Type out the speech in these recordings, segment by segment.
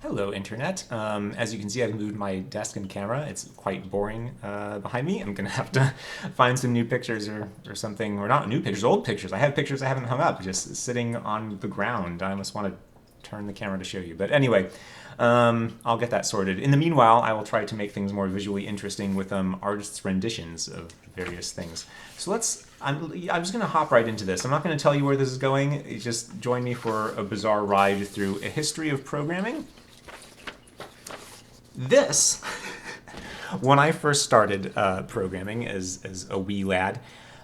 Hello, Internet. As you can see, I've moved my desk and camera. It's quite boring behind me. I'm going to have to find some new pictures or something, or not new pictures, old pictures. I have pictures I haven't hung up, just sitting on the ground. I almost want to turn the camera to show you. But anyway, I'll get that sorted. In the meanwhile, I will try to make things more visually interesting with artists' renditions of various things. So I'm just going to hop right into this. I'm not going to tell you where this is going. Just join me for a bizarre ride through a history of programming. This, when I first started programming as a wee lad,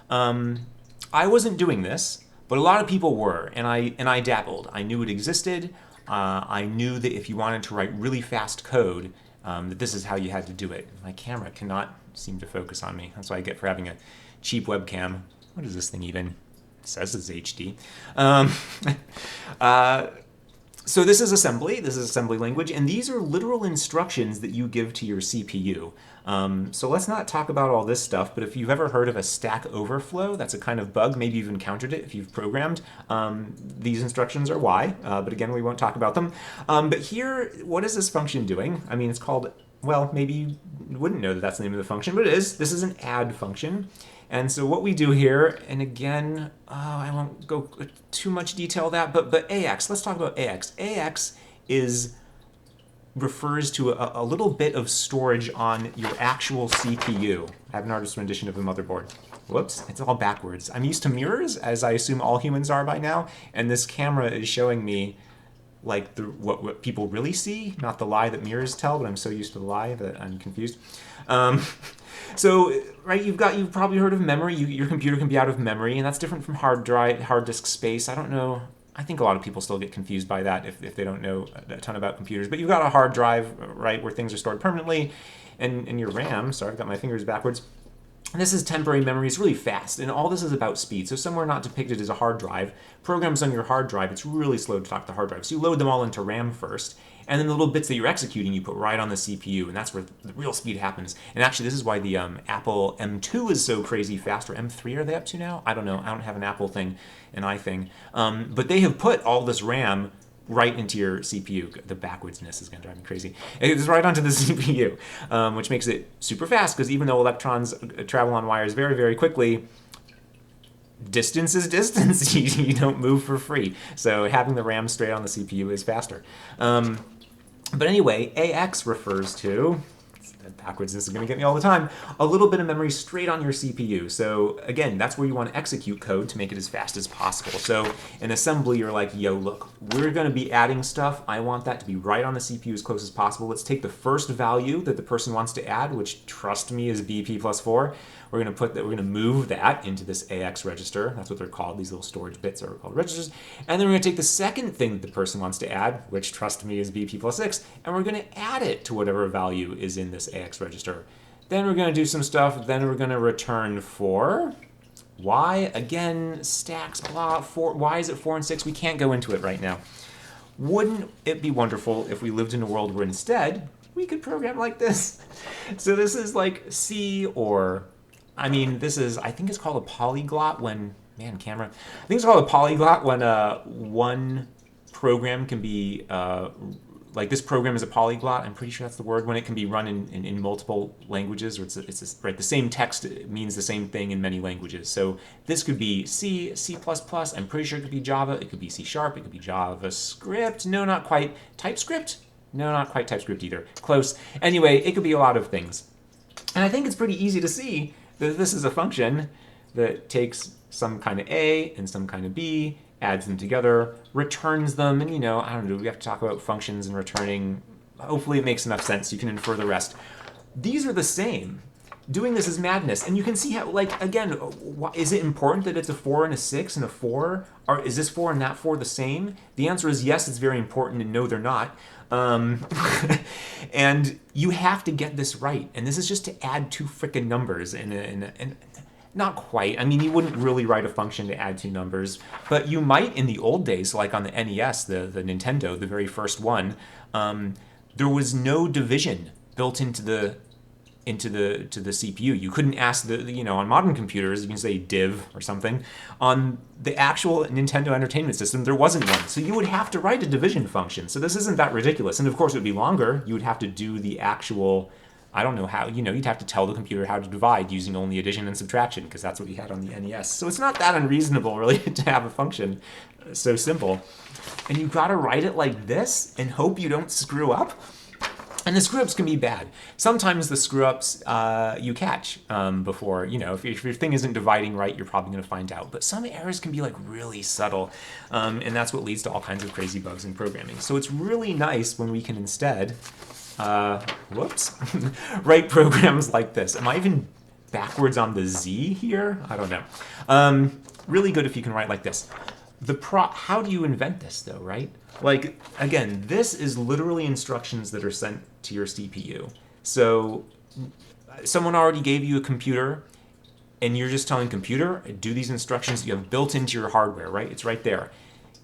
I wasn't doing this, but a lot of people were, and I dabbled. I knew it existed. I knew that if you wanted to write really fast code, that this is how you had to do it. My camera cannot seem to focus on me. That's what I get for having a cheap webcam. What is this thing even? It says it's HD. So this is assembly language, and these are literal instructions that you give to your CPU. So let's not talk about all this stuff, but if you've ever heard of a stack overflow, that's a kind of bug, maybe you've encountered it if you've programmed. These instructions are why, but again, we won't talk about them. But here, what is this function doing? I mean, it's called, well, maybe you wouldn't know that that's the name of the function, but it is. This is an add function. And so what we do here, and again, I won't go too much detail that, but AX, let's talk about AX. AX refers to a little bit of storage on your actual CPU. I have an artist rendition of a motherboard. Whoops, it's all backwards. I'm used to mirrors, as I assume all humans are by now, and this camera is showing me like what people really see, not the lie that mirrors tell, but I'm so used to the lie that I'm confused. So, right, you've probably heard of memory. Your computer can be out of memory, and that's different from hard disk space. I don't know. I think a lot of people still get confused by that if they don't know a ton about computers. But you've got a hard drive, right, where things are stored permanently, and your RAM. Sorry, I've got my fingers backwards. And this is temporary memory. It's really fast, and all this is about speed. So somewhere not depicted as a hard drive, programs on your hard drive, it's really slow to talk to hard drive. So you load them all into RAM first, and then the little bits that you're executing you put right on the CPU, and that's where the real speed happens. And actually, this is why the Apple M2 is so crazy fast, or M3 are they up to now? I don't know. I don't have an Apple thing, an iThing. But they have put all this RAM right into your CPU. The backwardsness is going to drive me crazy. It's right onto the CPU, which makes it super fast, because even though electrons travel on wires very, very quickly, distance is distance. You don't move for free. So having the RAM straight on the CPU is faster. But anyway, AX refers to, backwards, this is going to get me all the time, a little bit of memory straight on your CPU. So again, that's where you want to execute code to make it as fast as possible. So in assembly, you're like, yo, look, we're going to be adding stuff. I want that to be right on the CPU as close as possible. Let's take the first value that the person wants to add, which, trust me, is BP plus 4. We're going to move that into this AX register. That's what they're called. These little storage bits are called registers. And then we're going to take the second thing that the person wants to add, which, trust me, is BP plus 6, and we're going to add it to whatever value is in this AX register. Then we're going to do some stuff. Then we're going to return 4. Y, again, stacks, blah, 4. Why is it 4 and 6? We can't go into it right now. Wouldn't it be wonderful if we lived in a world where instead we could program like this? So this is like C, or I mean, I think it's called a polyglot when, man, camera. I think it's called a polyglot when one program can be, like this program is a polyglot. I'm pretty sure that's the word, when it can be run in multiple languages, or right, the same text means the same thing in many languages. So this could be C, C++, I'm pretty sure it could be Java, it could be C#, it could be JavaScript. No, not quite. TypeScript? No, not quite TypeScript either. Close. Anyway, it could be a lot of things. And I think it's pretty easy to see that this is a function that takes some kind of A and some kind of B, adds them together, returns them, and I don't know, we have to talk about functions and returning. Hopefully it makes enough sense. You can infer the rest. These are the same. Doing this is madness. And you can see how, like, again, is it important that it's a 4 and a 6 and a 4? Or is this 4 and that 4 the same? The answer is yes, it's very important, and no, they're not. And you have to get this right. And this is just to add two frickin' numbers and not quite. I mean, you wouldn't really write a function to add two numbers, but you might in the old days, like on the NES, the Nintendo, the very first one. There was no division built into the into the CPU. You couldn't ask on modern computers, you can say div or something. On the actual Nintendo Entertainment System, there wasn't one. So you would have to write a division function. So this isn't that ridiculous. And of course, it would be longer. You would have to do the actual, I don't know how, you'd have to tell the computer how to divide using only addition and subtraction, because that's what we had on the NES. So it's not that unreasonable, really, to have a function so simple. And you've got to write it like this and hope you don't screw up. And the screw-ups can be bad. Sometimes the screw-ups you catch before, if your thing isn't dividing right, you're probably going to find out. But some errors can be like really subtle, and that's what leads to all kinds of crazy bugs in programming. So it's really nice when we can instead, write programs like this. Am I even backwards on the Z here? I don't know. Really good if you can write like this. How do you invent this though, right? Like, again, this is literally instructions that are sent to your CPU. So someone already gave you a computer and you're just telling computer, do these instructions you have built into your hardware, right? It's right there.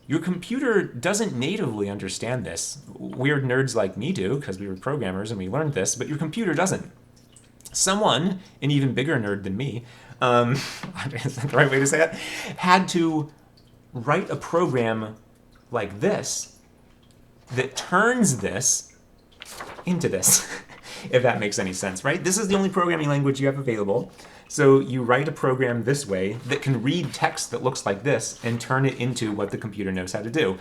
Your computer doesn't natively understand this. Weird nerds like me do, because we were programmers and we learned this, but your computer doesn't. Someone, an even bigger nerd than me, is that the right way to say it, had to write a program like this that turns this into this, if that makes any sense, right? This is the only programming language you have available. So you write a program this way that can read text that looks like this and turn it into what the computer knows how to do.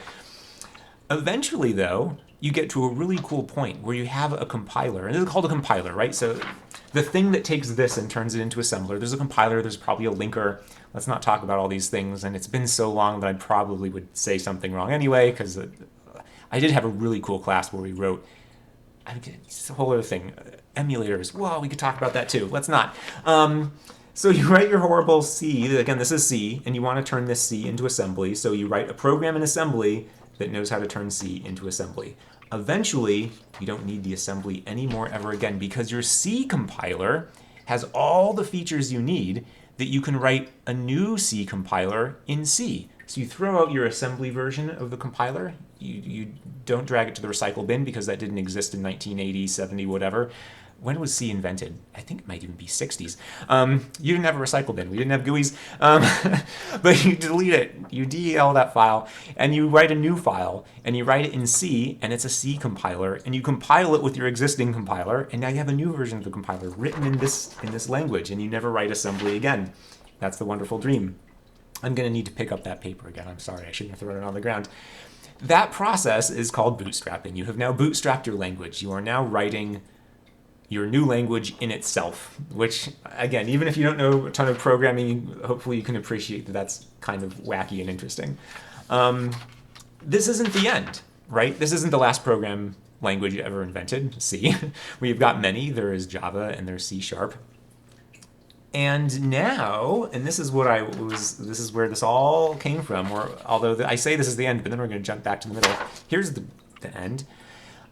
Eventually, though, you get to a really cool point where you have a compiler, and this is called a compiler, right? So the thing that takes this and turns it into assembler, there's a compiler, there's probably a linker. Let's not talk about all these things, and it's been so long that I probably would say something wrong anyway, because I did have a really cool class where we wrote, it's a whole other thing, emulators. Well, we could talk about that too. Let's not. So you write your horrible C, again, this is C, and you want to turn this C into assembly, so you write a program in assembly that knows how to turn C into assembly. Eventually, you don't need the assembly anymore ever again, because your C compiler has all the features you need that you can write a new C compiler in C. So you throw out your assembly version of the compiler. You don't drag it to the recycle bin because that didn't exist in 1980, 70, whatever. When was C invented? I think it might even be 60s. You didn't have a recycle bin. We didn't have GUIs. But you delete it. You DEL that file, and you write a new file, and you write it in C, and it's a C compiler, and you compile it with your existing compiler, and now you have a new version of the compiler written in this language, and you never write assembly again. That's the wonderful dream. I'm going to need to pick up that paper again. I'm sorry. I shouldn't have thrown it on the ground. That process is called bootstrapping. You have now bootstrapped your language. You are now writing your new language in itself, which, again, even if you don't know a ton of programming, hopefully you can appreciate that that's kind of wacky and interesting. This isn't the end, right? This isn't the last program language you ever invented, C. We've got many. There is Java and there's C#. And now, and this is where this all came from, although I say this is the end, but then we're going to jump back to the middle. Here's the end.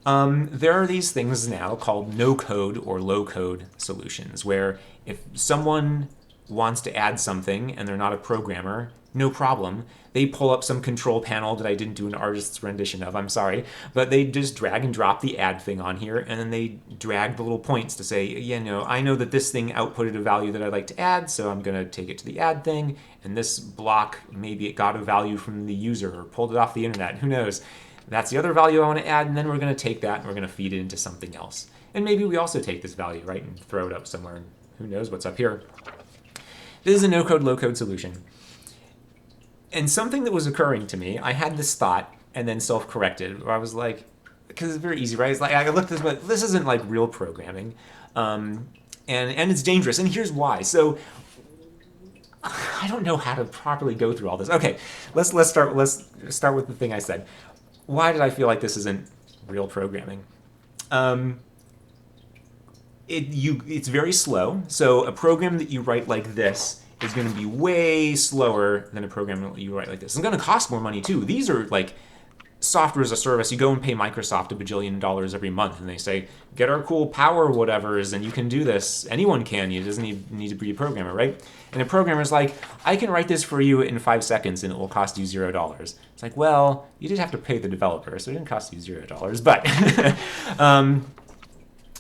There are these things now called no-code or low-code solutions, where if someone wants to add something and they're not a programmer, no problem. They pull up some control panel that I didn't do an artist's rendition of, I'm sorry, but they just drag and drop the add thing on here, and then they drag the little points to say, I know that this thing outputted a value that I'd like to add, so I'm going to take it to the add thing, and this block, maybe it got a value from the user or pulled it off the internet, who knows. That's the other value I want to add, and then we're going to take that and we're going to feed it into something else. And maybe we also take this value, right, and throw it up somewhere, and who knows what's up here. This is a no-code, low-code solution. And something that was occurring to me, I had this thought and then self-corrected, where I was like, because it's very easy, right? It's like, I looked at this, but this isn't like real programming, and it's dangerous, and here's why. So I don't know how to properly go through all this. Okay, let's start with the thing I said. Why did I feel like this isn't real programming? It's very slow. So a program that you write like this is going to be way slower than a program that you write like this. It's going to cost more money too. These are like software as a service. You go and pay Microsoft $1 billion every month, and they say, get our cool power whatevers, and you can do this. Anyone can. You doesn't need to be a programmer, right? And a programmer's like, I can write this for you in 5 seconds, and it will cost you $0. It's like, well, you did have to pay the developer, so it didn't cost you $0. But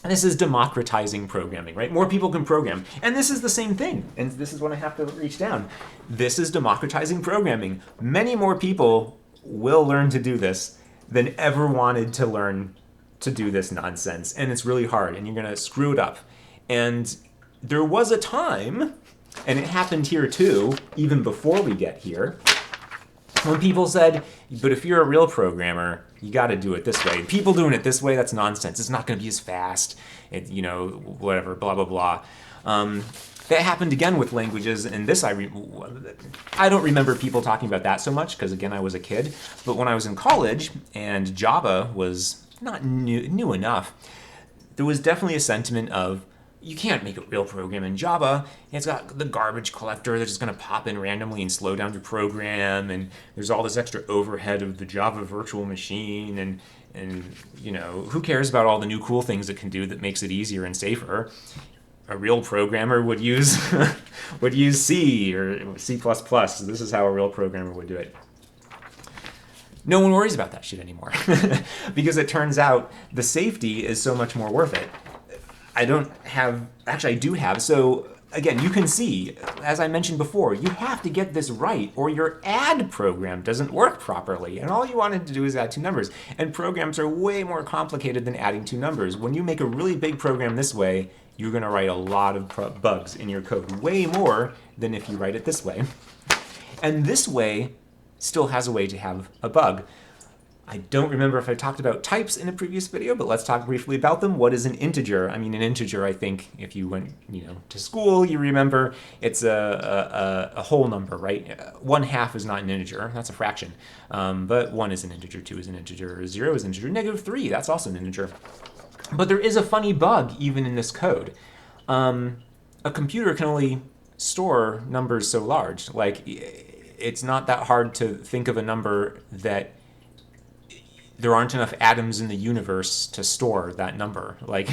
This is democratizing programming, right? More people can program. And this is the same thing. And this is when I have to reach down. This is democratizing programming. Many more people will learn to do this than ever wanted to learn to do this nonsense. And it's really hard, and you're going to screw it up. And there was a time, and it happened here too, even before we get here, when people said, but if you're a real programmer, you got to do it this way. People doing it this way, that's nonsense. It's not going to be as fast. Whatever, blah, blah, blah. That happened again with languages, and this I don't remember people talking about that so much, because again, I was a kid. But when I was in college, and Java was not new enough, there was definitely a sentiment of, you can't make a real program in Java. It's got the garbage collector that's just going to pop in randomly and slow down your program, and there's all this extra overhead of the Java virtual machine, and who cares about all the new cool things it can do that makes it easier and safer? A real programmer would use C or C++. This is how a real programmer would do it. No one worries about that shit anymore because it turns out the safety is so much more worth it. I do have. So again, you can see, as I mentioned before, you have to get this right or your add program doesn't work properly. And all you wanted to do is add two numbers. And programs are way more complicated than adding two numbers. When you make a really big program this way, you're going to write a lot of bugs in your code, way more than if you write it this way. And this way still has a way to have a bug. I don't remember if I talked about types in a previous video, but let's talk briefly about them. What is an integer? I mean, an integer, I think, if you went to school, you remember it's a whole number, right? 1/2 is not an integer. That's a fraction. But 1 is an integer, 2 is an integer, 0 is an integer, -3, that's also an integer. But there is a funny bug even in this code. A computer can only store numbers so large. Like, it's not that hard to think of a number that there aren't enough atoms in the universe to store that number. Like,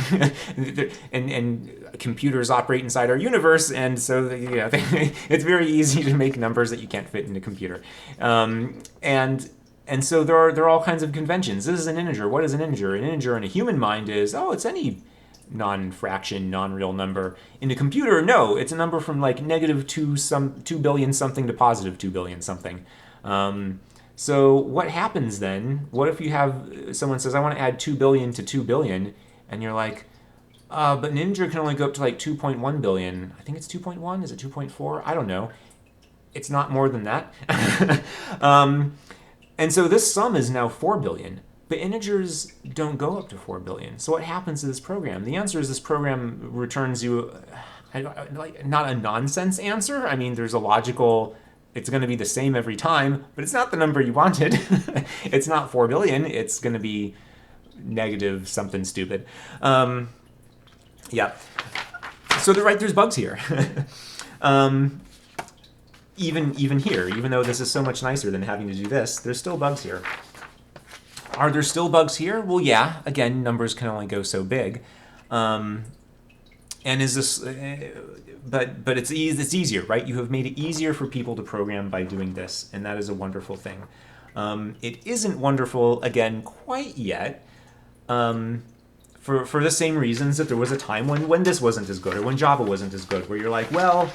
and computers operate inside our universe, and so it's very easy to make numbers that you can't fit in a computer. And so there are all kinds of conventions. This is an integer. What is an integer? An integer in a human mind is, it's any non-fraction, non-real number. In a computer, no, it's a number from like -2 billion something to +2 billion something. So what happens then? What if you have someone says, I want to add 2 billion to 2 billion, and you're like, but an integer can only go up to like 2.1 billion. I think it's 2.1. Is it 2.4? I don't know. It's not more than that. And so this sum is now 4 billion. But integers don't go up to 4 billion. So what happens to this program? The answer is this program returns you not a nonsense answer. I mean, there's a logical, it's going to be the same every time, but it's not the number you wanted. It's not 4 billion. It's going to be negative something stupid. Yeah. So there's bugs here. Even here, even though this is so much nicer than having to do this, there's still bugs here. Are there still bugs here? Well, yeah. Again, numbers can only go so big. And is this? But it's easier, right? You have made it easier for people to program by doing this, and that is a wonderful thing. It isn't wonderful again quite yet, for the same reasons that there was a time when this wasn't as good, or when Java wasn't as good, where you're like, well,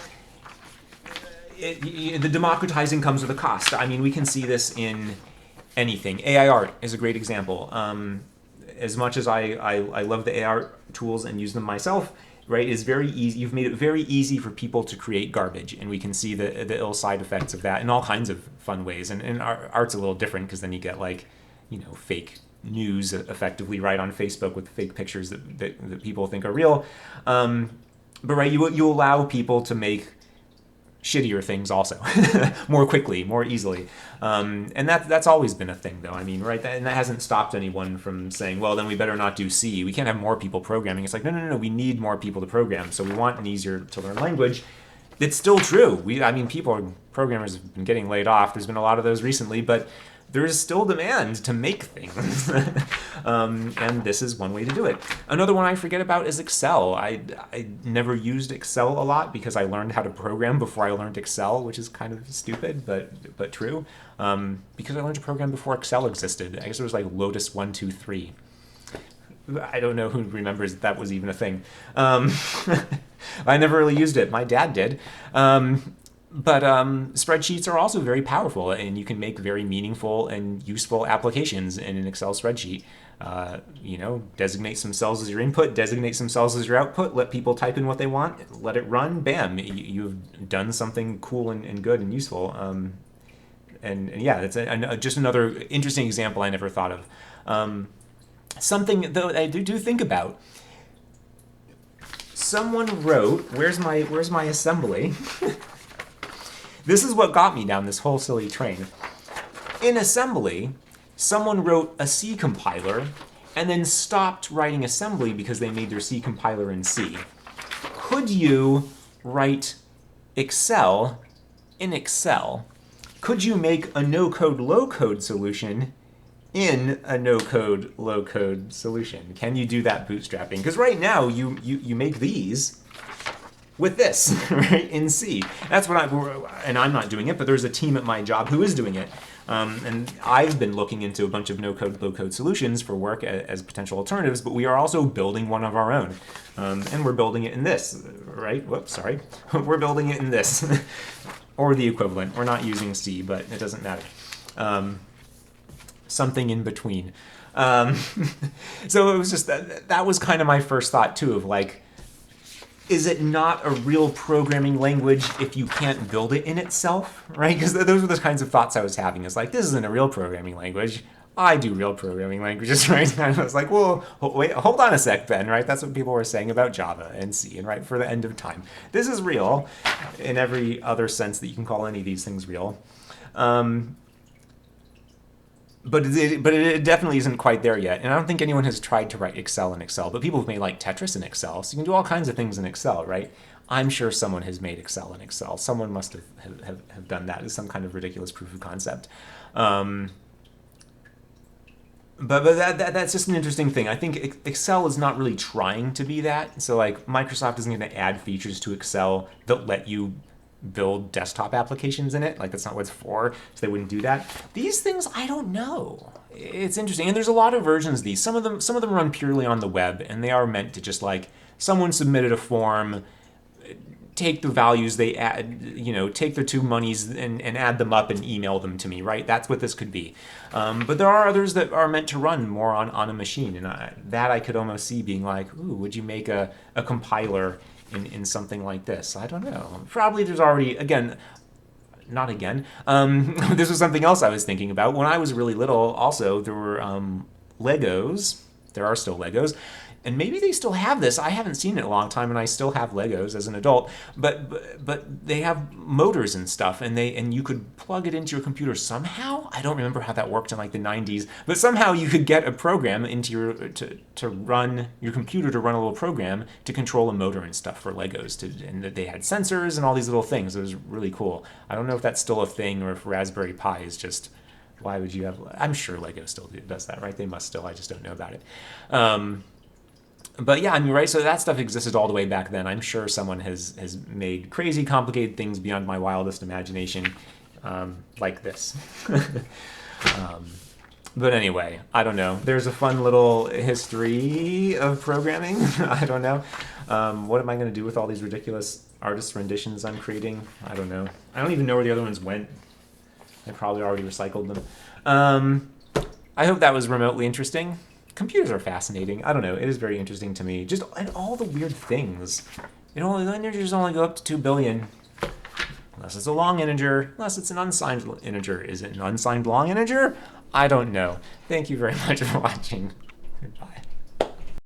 the democratizing comes with a cost. I mean, we can see this in anything. AI art is a great example. As much as I love the AI art tools and use them myself, right, it's very easy. You've made it very easy for people to create garbage, and we can see the ill side effects of that in all kinds of fun ways. And art's a little different because then you get like, fake news effectively right on Facebook with fake pictures that people think are real. But right, you allow people to make shittier things also more quickly, more easily. And that's always been a thing, though. I mean, right? And that hasn't stopped anyone from saying, well, then we better not do C. We can't have more people programming. It's like, no, we need more people to program. So we want an easier to learn language. It's still true. Programmers have been getting laid off. There's been a lot of those recently, but there is still demand to make things. And this is one way to do it. Another one I forget about is Excel. I never used Excel a lot because I learned how to program before I learned Excel, which is kind of stupid, but true. Because I learned to program before Excel existed. I guess it was like Lotus 1, 2, 3. I don't know who remembers that was even a thing. I never really used it. My dad did. But spreadsheets are also very powerful, and you can make very meaningful and useful applications in an Excel spreadsheet. Designate some cells as your input, designate some cells as your output, let people type in what they want, let it run, bam, you've done something cool and good and useful. And yeah, that's just another interesting example I never thought of. Something, though, I do think about. Someone wrote, where's my assembly? This is what got me down this whole silly train. In assembly, someone wrote a C compiler and then stopped writing assembly because they made their C compiler in C. Could you write Excel in Excel? Could you make a no-code, low-code solution in a no-code, low-code solution? Can you do that bootstrapping? Because right now, you make these with this, right, in C. That's what I'm not doing it, but there's a team at my job who is doing it. And I've been looking into a bunch of no-code, low-code solutions for work as potential alternatives, but we are also building one of our own. And we're building it in this, right? Whoops, sorry. We're building it in this. Or the equivalent. We're not using C, but it doesn't matter. Something in between. So it was just that was kind of my first thought, too, of like, is it not a real programming language if you can't build it in itself, right? Because those were the kinds of thoughts I was having. It's like, this isn't a real programming language. I do real programming languages, right? And I was like, well, wait, hold on a sec, Ben, right? That's what people were saying about Java and C, and right, for the end of time. This is real in every other sense that you can call any of these things real. But it definitely isn't quite there yet. And I don't think anyone has tried to write Excel in Excel, but people have made like Tetris in Excel. So you can do all kinds of things in Excel, right? I'm sure someone has made Excel in Excel. Someone must have done that as some kind of ridiculous proof of concept. But that's just an interesting thing. I think Excel is not really trying to be that. So like Microsoft isn't going to add features to Excel that let you build desktop applications in it. Like, that's not what it's for, so they wouldn't do that. These things, I don't know. It's interesting, and there's a lot of versions of these. Some of them run purely on the web, and they are meant to just like, someone submitted a form, take the values they add, take their two monies and add them up and email them to me, right? That's what this could be. But there are others that are meant to run more on a machine, and that I could almost see being like, ooh, would you make a compiler in something like this? I don't know. Probably there's already, not again. This was something else I was thinking about. When I was really little, also, there were Legos. There are still Legos. And maybe they still have this. I haven't seen it in a long time, and I still have Legos as an adult. But they have motors and stuff, and you could plug it into your computer somehow. I don't remember how that worked in like the 90s, but somehow you could get a program into to run your computer, to run a little program to control a motor and stuff for Legos. And they had sensors and all these little things. It was really cool. I don't know if that's still a thing or if Raspberry Pi is just, why would you have? I'm sure Lego still does that, right? They must still. I just don't know about it. But yeah, I mean, right, so that stuff existed all the way back then. I'm sure someone has made crazy, complicated things beyond my wildest imagination, like this. But anyway, I don't know. There's a fun little history of programming. I don't know. What am I going to do with all these ridiculous artist renditions I'm creating? I don't know. I don't even know where the other ones went. I probably already recycled them. I hope that was remotely interesting. Computers are fascinating. I don't know. It is very interesting to me. Just and all the weird things. The integers only go up to 2 billion. Unless it's a long integer. Unless it's an unsigned integer. Is it an unsigned long integer? I don't know. Thank you very much for watching.